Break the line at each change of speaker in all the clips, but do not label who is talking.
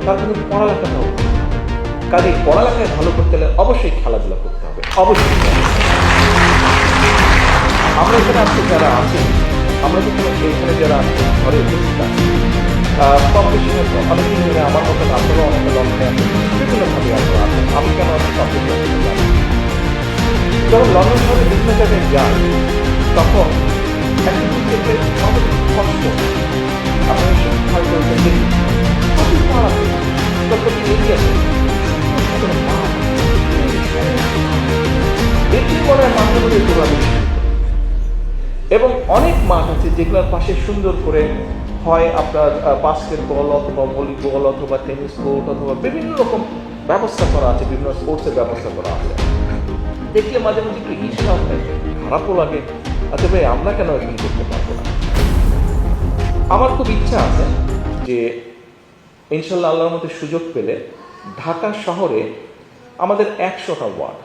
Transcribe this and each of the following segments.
তার কিন্তু পড়ালেখাটাও কাজে পড়ালেখায় ভালো করতে হলে অবশ্যই খেলাধুলা করতে হবে, অবশ্যই। আমরা এখানে আজকে যারা আছি, আমরা যেখানে এখানে যারা আছি ঘরে উপস্থিত আছি, কম বেশি অনেকদিন ধরে আমার মতন আপনারা অনেকটা লন্ডনে আছেন, বিভিন্নভাবে আপনারা আছেন। আমি কেন আছি কম বেশি জানি, যখন লন্ডন শহরে বিভিন্ন জায়গায় যান তখন একটা দিক থেকে আমাদের কষ্ট আপনারা সেটা খেয়াল করেছেন দেখি প্রচুর পাড়া আছে, প্রত্যেকটি এরিয়াতে একটি বলার মাধ্যমে দৌড়াদৌড়ি এবং অনেক মাঠ আছে যেগুলোর পাশে সুন্দর করে হয় আপনার বাস্কেটবল অথবা ভলিবল অথবা টেনিস কোর্ট অথবা বিভিন্ন রকম ব্যবস্থা করা আছে, বিভিন্ন স্পোর্টসের ব্যবস্থা করা আছে। দেখলে মাঝে মাঝে একটু ঈর্ষা হয়, খারাপও লাগে, আচ্ছা ভাই আমরা কেন এরকম করতে পারবো না। আমার খুব ইচ্ছা আছে যে ইনশাল্লাহ আল্লাহর মধ্যে সুযোগ পেলে ঢাকা শহরে আমাদের 100টা ওয়ার্ড,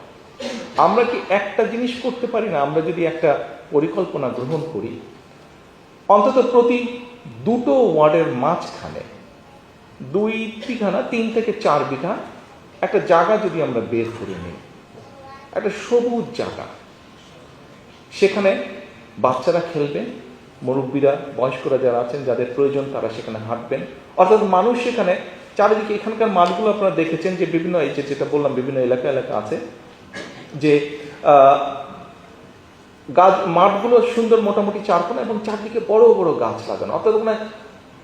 আমরা কি একটা জিনিস করতে পারি না? আমরা যদি একটা পরিকল্পনা গ্রহণ করি, অন্তত প্রতি 2টো ওয়ার্ডের মাঝখানে 2 বিঘা না 3 থেকে 4 বিঘা একটা জায়গা যদি আমরা বের করে নিই, একটা সবুজ জায়গা, সেখানে বাচ্চারা খেলবেন, মুরব্বীরা বয়স্করা যারা আছেন যাদের প্রয়োজন তারা সেখানে হাঁটবেন, অর্থাৎ মানুষ সেখানে চারিদিকে এখানকার মাঠগুলো আপনারা দেখেছেন যে বিভিন্ন এই যেটা বললাম বিভিন্ন এলাকা আছে যে গাছ মাঠগুলো সুন্দর মোটামুটি চারকোনা এবং চারদিকে বড় বড় গাছ লাগানো, অর্থাৎ ওখানে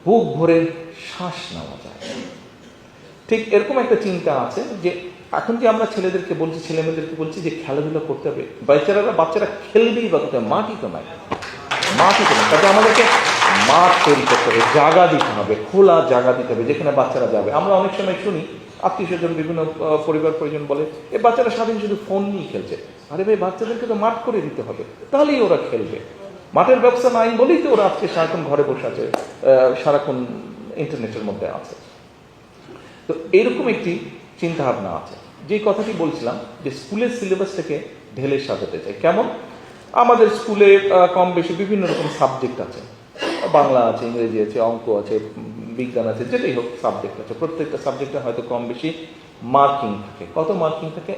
বুক ভরে শ্বাস নেওয়া যায়। ঠিক এরকম একটা চিন্তা আছে যে এখন যে আমরা ছেলেদেরকে বলছি, ছেলেমেয়েদেরকে বলছি যে খেলাধুলা করতে হবে, বাচ্চারা খেলবেই বা কোথায়, মাঠই তো নাই, তাতে আমাদেরকে মাঠ তৈরি করতে হবে, জায়গা দিতে হবে, খোলা জায়গা দিতে হবে যেখানে বাচ্চারা যাবে। আমরা অনেক সময় শুনি আত্মীয় স্বজন বিভিন্ন পরিবার পরিজন বলে এ বাচ্চারা সারাদিন শুধু ফোন নিয়ে খেলছে। আরে ভাই, বাচ্চাদেরকে তো মাঠ করে দিতে হবে, তাহলেই ওরা খেলবে। মাঠের ব্যবস্থা নাই বলেই তো ওরা আজকে সারাক্ষণ ঘরে বসে আছে, সারাক্ষণ ইন্টারনেটের মধ্যে আছে। তো এরকম একটি চিন্তা ভাবনা আছে। যে কথাটি বলছিলাম যে স্কুলের সিলেবাসটাকে ঢেলে সাজাতে চাই। কেমন? আমাদের স্কুলে কম বেশি বিভিন্ন রকম সাবজেক্ট আছে, বাংলা আছে, ইংরেজি আছে, অঙ্ক আছে, বিজ্ঞান আছে, যেটাই হোক সাবজেক্ট আছে। প্রত্যেকটা সাবজেক্টে হয়তো কম বেশি মার্কিং থাকে। কত মার্কিং থাকে?